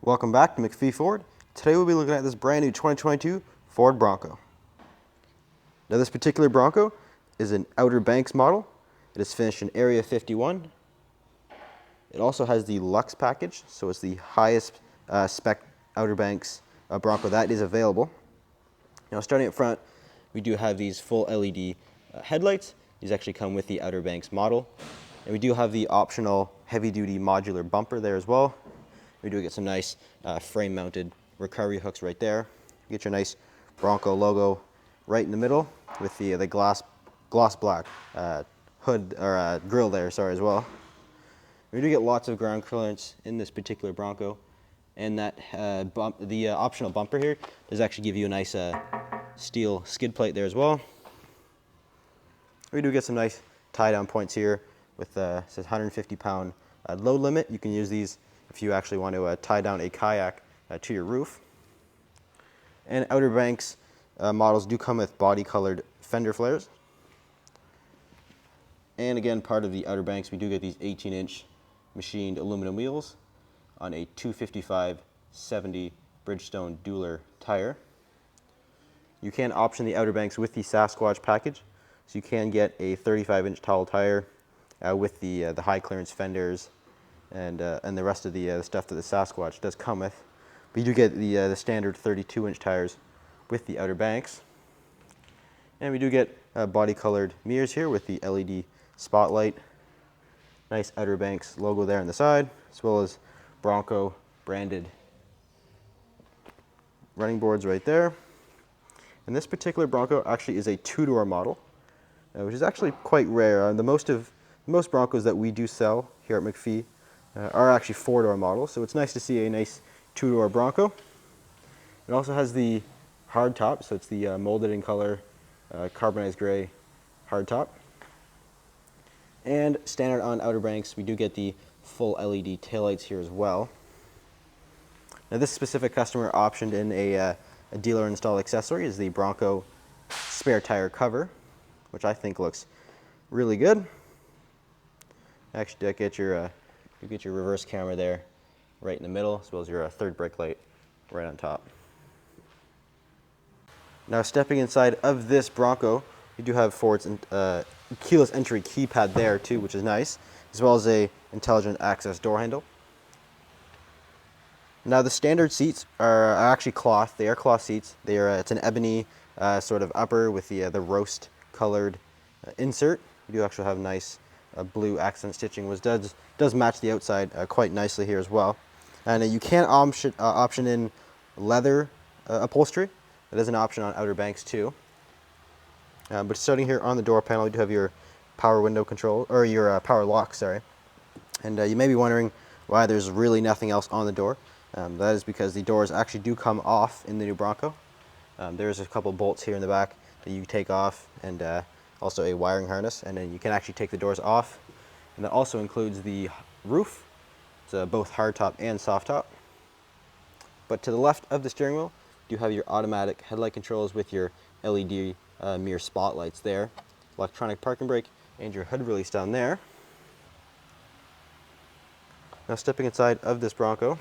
Welcome back to MacPhee Ford. Today we'll be looking at this brand new 2022 Ford Bronco. Now this particular Bronco is an Outer Banks model. It is finished in Area 51. It also has the Luxe package, so it's the highest spec Outer Banks Bronco that is available. Now starting up front, we do have these full LED headlights. These actually come with the Outer Banks model. And we do have the optional heavy-duty modular bumper there as well. We do get some nice frame-mounted recovery hooks right there. You get your nice Bronco logo right in the middle with the gloss black hood or grill there, sorry, as well. We do get lots of ground clearance in this particular Bronco, and that the optional bumper here does actually give you a nice steel skid plate there as well. We do get some nice tie-down points here with it says 150-pound load limit. You can use these if you actually want to tie down a kayak to your roof. And Outer Banks models do come with body-colored Fender Flares. And again, part of the Outer Banks, we do get these 18-inch machined aluminum wheels on a 255/70 Bridgestone Dueler tire. You can option the Outer Banks with the Sasquatch package, so you can get a 35-inch tall tire with the high clearance fenders and the rest of the stuff that the Sasquatch does come with. But you do get the standard 32-inch tires with the Outer Banks. And we do get body colored mirrors here with the LED spotlight. Nice Outer Banks logo there on the side, as well as Bronco branded running boards right there. And this particular Bronco actually is a two-door model, which is actually quite rare. Most Broncos that we do sell here at MacPhee are actually four-door models, so it's nice to see a nice two-door Bronco. It also has the hard top, so it's the molded in color carbonized gray hard top. And standard on Outer Banks, we do get the full LED taillights here as well. Now this specific customer optioned in a dealer installed accessory is the Bronco spare tire cover, which I think looks really good. Actually, you get your reverse camera there right in the middle, as well as your third brake light right on top. Now stepping inside of this Bronco, you do have Ford's keyless entry keypad there too, which is nice, as well as a intelligent access door handle. Now the standard seats are actually cloth. They are cloth seats. It's an ebony sort of upper with the roast colored insert. We do actually have nice blue accent stitching, which does match the outside quite nicely here as well. And you can option in leather upholstery. That is an option on Outer Banks too. But starting here on the door panel, you do have your power window control, or your power lock, sorry. And you may be wondering why there's really nothing else on the door. That is because the doors actually do come off in the new Bronco. There's a couple bolts here in the back that you take off, and also a wiring harness, and then you can actually take the doors off. And that also includes the roof. It's both hardtop and soft top. But to the left of the steering wheel, you have your automatic headlight controls with your LED mirror spotlights there, electronic parking brake, and your hood release down there. Now stepping inside of this Bronco,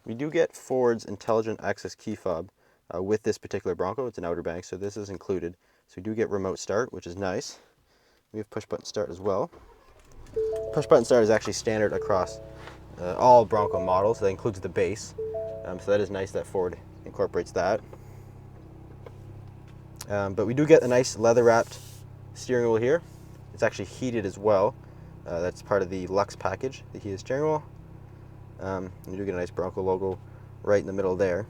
we do get Ford's intelligent access key fob with this particular Bronco. It's an Outer Banks, so this is included. So we do get remote start, which is nice. We have push button start as well. Push button start is actually standard across all Bronco models. That includes the base. So that is nice that Ford incorporates that. But we do get a nice leather wrapped steering wheel here. It's actually heated as well. That's part of the Luxe package, the heated steering wheel. You do get a nice Bronco logo right in the middle there.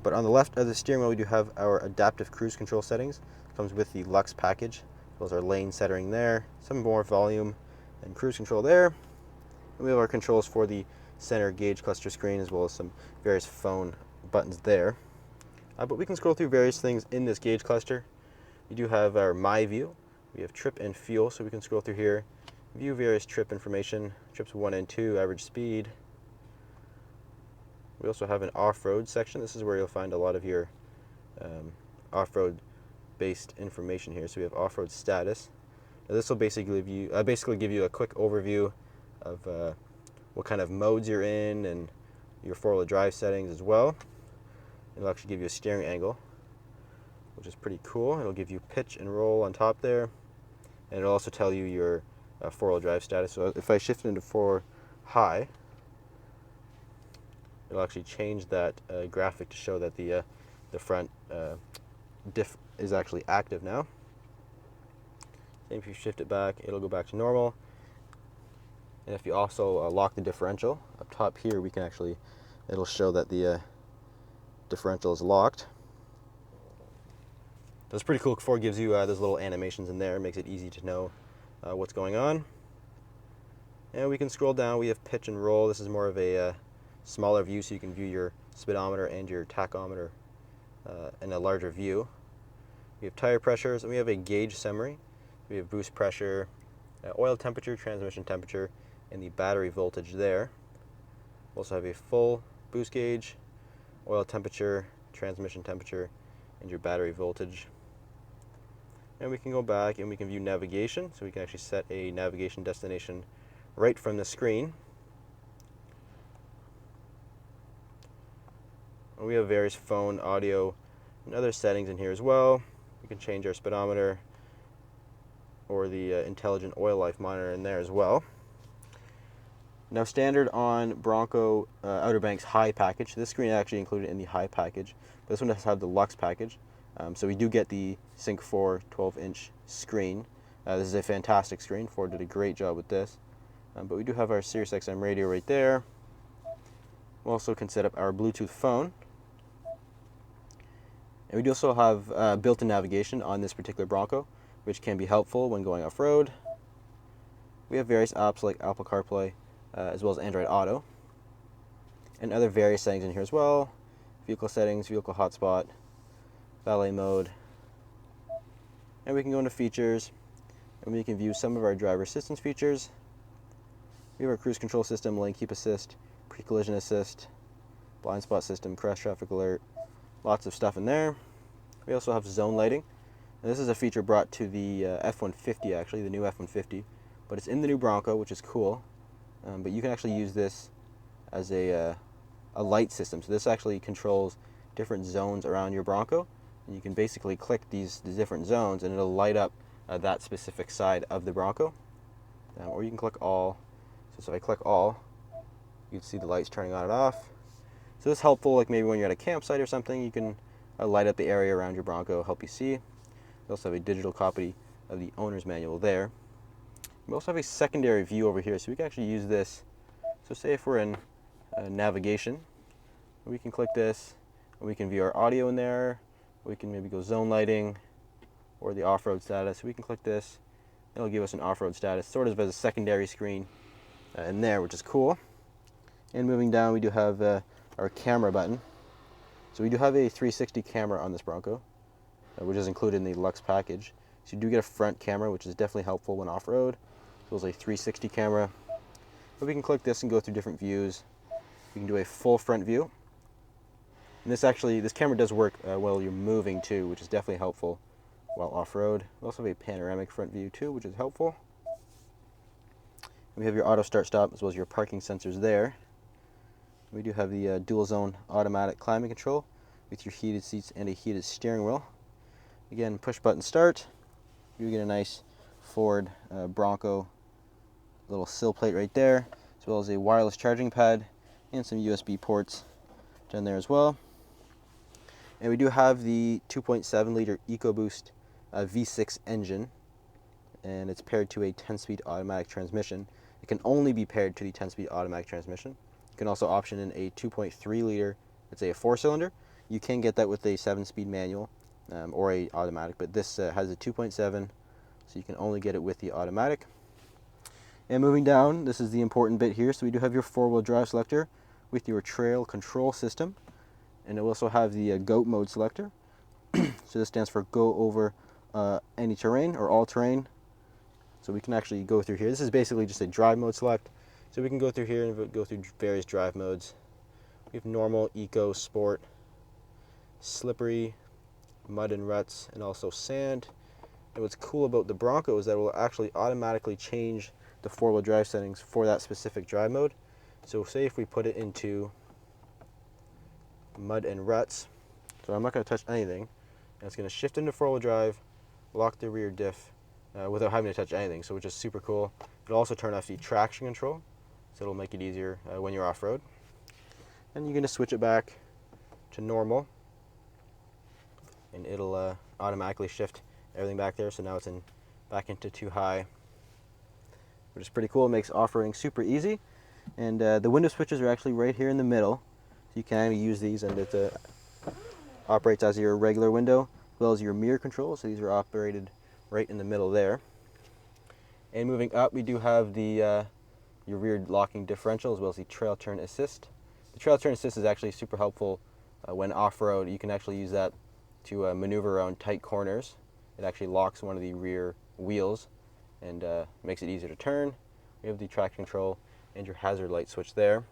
But on the left of the steering wheel, we do have our adaptive cruise control settings. It comes with the Luxe package. Those are lane centering there, some more volume and cruise control there. And we have our controls for the center gauge cluster screen, as well as some various phone buttons there. But we can scroll through various things in this gauge cluster. We do have our My View. We have trip and fuel, so we can scroll through here, view various trip information, trips 1 and 2, average speed. We also have an off-road section. This is where you'll find a lot of your off-road based information here. So we have off-road status, Now, this will basically give you a quick overview of what kind of modes you're in and your four-wheel drive settings as well. It'll actually give you a steering angle, which is pretty cool. It'll give you pitch and roll on top there, and it'll also tell you your four-wheel drive status. So if I shift into 4 high, it'll actually change that graphic to show that the front diff is actually active now. Same if you shift it back, it'll go back to normal. And if you also lock the differential, up top here we can actually, it'll show that the differential is locked. That's pretty cool. Ford gives you those little animations in there, makes it easy to know what's going on. And we can scroll down, we have pitch and roll. This is more of a smaller view, so you can view your speedometer and your tachometer in a larger view. We have tire pressures, and we have a gauge summary. We have boost pressure, oil temperature, transmission temperature, and the battery voltage there. We also have a full boost gauge, oil temperature, transmission temperature, and your battery voltage. And we can go back and we can view navigation, so we can actually set a navigation destination right from the screen. And we have various phone, audio, and other settings in here as well. We can change our speedometer or the intelligent oil life monitor in there as well. Now, standard on Bronco Outer Banks High package, this screen is actually included in the High package, but this one does have the Lux package. So we do get the Sync 4 12-inch screen. This is a fantastic screen. Ford did a great job with this. But we do have our Sirius XM radio right there. We also can set up our Bluetooth phone. And we do also have built-in navigation on this particular Bronco, which can be helpful when going off-road. We have various apps like Apple CarPlay, as well as Android Auto, and other various settings in here as well. Vehicle settings, vehicle hotspot, valet mode, and we can go into features, and we can view some of our driver assistance features. We have our cruise control system, lane keep assist, pre-collision assist, blind spot system, crash traffic alert, lots of stuff in there. We also have zone lighting. And this is a feature brought to the F-150, actually, the new F-150, but it's in the new Bronco, which is cool. But you can actually use this as a light system. So this actually controls different zones around your Bronco. And you can basically click the different zones, and it'll light up that specific side of the Bronco. Or you can click all. So if I click all, you can see the lights turning on and off. So this is helpful, like maybe when you're at a campsite or something, you can light up the area around your Bronco, help you see. We also have a digital copy of the owner's manual there. We also have a secondary view over here, so we can actually use this. So say if we're in navigation, we can click this, and we can view our audio in there. We can maybe go zone lighting or the off-road status. We can click this, and it'll give us an off-road status, sort of as a secondary screen in there, which is cool. And moving down, we do have our camera button. So we do have a 360 camera on this Bronco, which is included in the Lux package. So you do get a front camera, which is definitely helpful when off-road. So it's a 360 camera. But we can click this and go through different views. We can do a full front view. And this camera does work while you're moving too, which is definitely helpful while off-road. We also have a panoramic front view too, which is helpful. And we have your auto start stop as well as your parking sensors there. We do have the dual zone automatic climate control with your heated seats and a heated steering wheel. Again, push button start. You get a nice Ford Bronco little sill plate right there, as well as a wireless charging pad and some USB ports down there as well. And we do have the 2.7 liter EcoBoost V6 engine, and it's paired to a 10-speed automatic transmission. It can only be paired to the 10-speed automatic transmission. You can also option in a 2.3 liter, let's say a 4-cylinder. You can get that with a 7-speed manual or a automatic, but this has a 2.7, so you can only get it with the automatic. And moving down, this is the important bit here. So we do have your 4-wheel drive selector with your trail control system, and it will also have the GOAT mode selector. So this stands for go over any terrain or all terrain. So we can actually go through here. This is basically just a drive mode select. So we can go through here and go through various drive modes. We have normal, eco, sport, slippery, mud and ruts, and also sand. And what's cool about the Bronco is that it will actually automatically change the four-wheel drive settings for that specific drive mode. So say if we put it into mud and ruts, so I'm not going to touch anything, and it's going to shift into four-wheel drive, lock the rear diff without having to touch anything, so which is super cool. It'll also turn off the traction control, so it'll make it easier when you're off-road. And you're going to switch it back to normal, and it'll automatically shift everything back there, so now it's back into too high, which is pretty cool. It makes off-roading super easy. And the window switches are actually right here in the middle, so you can use these, and it operates as your regular window, as well as your mirror control, so these are operated right in the middle there. And moving up, we do have the your rear locking differential, as well as the trail turn assist. The trail turn assist is actually super helpful when off-road. You can actually use that to maneuver around tight corners. It actually locks one of the rear wheels and makes it easier to turn. We have the traction control and your hazard light switch there.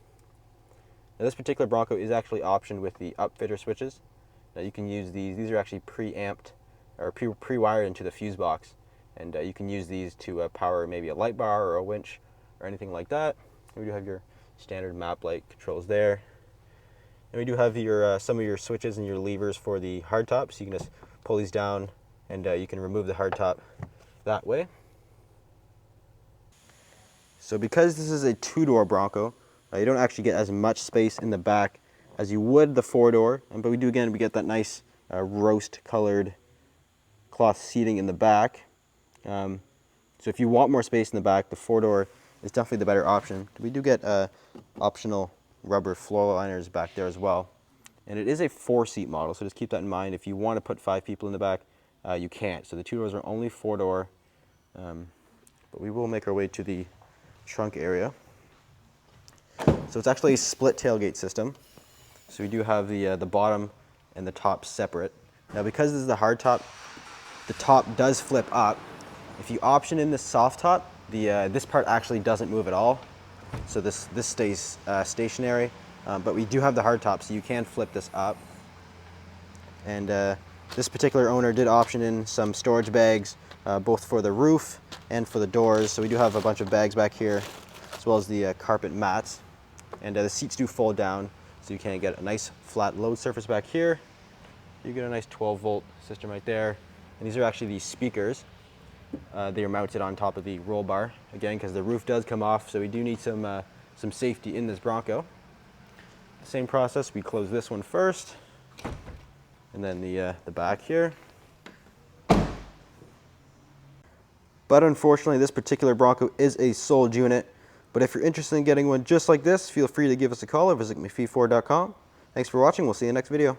Now this particular Bronco is actually optioned with the Upfitter switches. Now you can use these. These are actually pre-amped or pre-wired into the fuse box, and you can use these to power maybe a light bar or a winch or anything like that. And we do have your standard map light controls there. And we do have your some of your switches and your levers for the hardtop, so you can just pull these down and you can remove the hardtop that way. So because this is a two-door Bronco, you don't actually get as much space in the back as you would the four-door, but we get that nice roast-colored cloth seating in the back. So if you want more space in the back, the four-door is definitely the better option. We do get optional rubber floor liners back there as well. And it is a four-seat model, so just keep that in mind. If you want to put 5 people in the back, you can't. So the two doors are only four-door, but we will make our way to the trunk area. So it's actually a split tailgate system. So we do have the bottom and the top separate. Now because this is the hard top, the top does flip up. If you option in the soft top, this part actually doesn't move at all. So this stays stationary, but we do have the hard top, so you can flip this up. And this particular owner did option in some storage bags, both for the roof and for the doors. So we do have a bunch of bags back here, as well as the carpet mats. And the seats do fold down, so you can get a nice flat load surface back here. You get a nice 12-volt system right there. And these are actually the speakers. They are mounted on top of the roll bar, again, because the roof does come off, so we do need some safety in this Bronco. Same process, we close this one first, and then the back here. But unfortunately, this particular Bronco is a sold unit. But if you're interested in getting one just like this, feel free to give us a call or visit MacPhee4.com. Thanks for watching. We'll see you in the next video.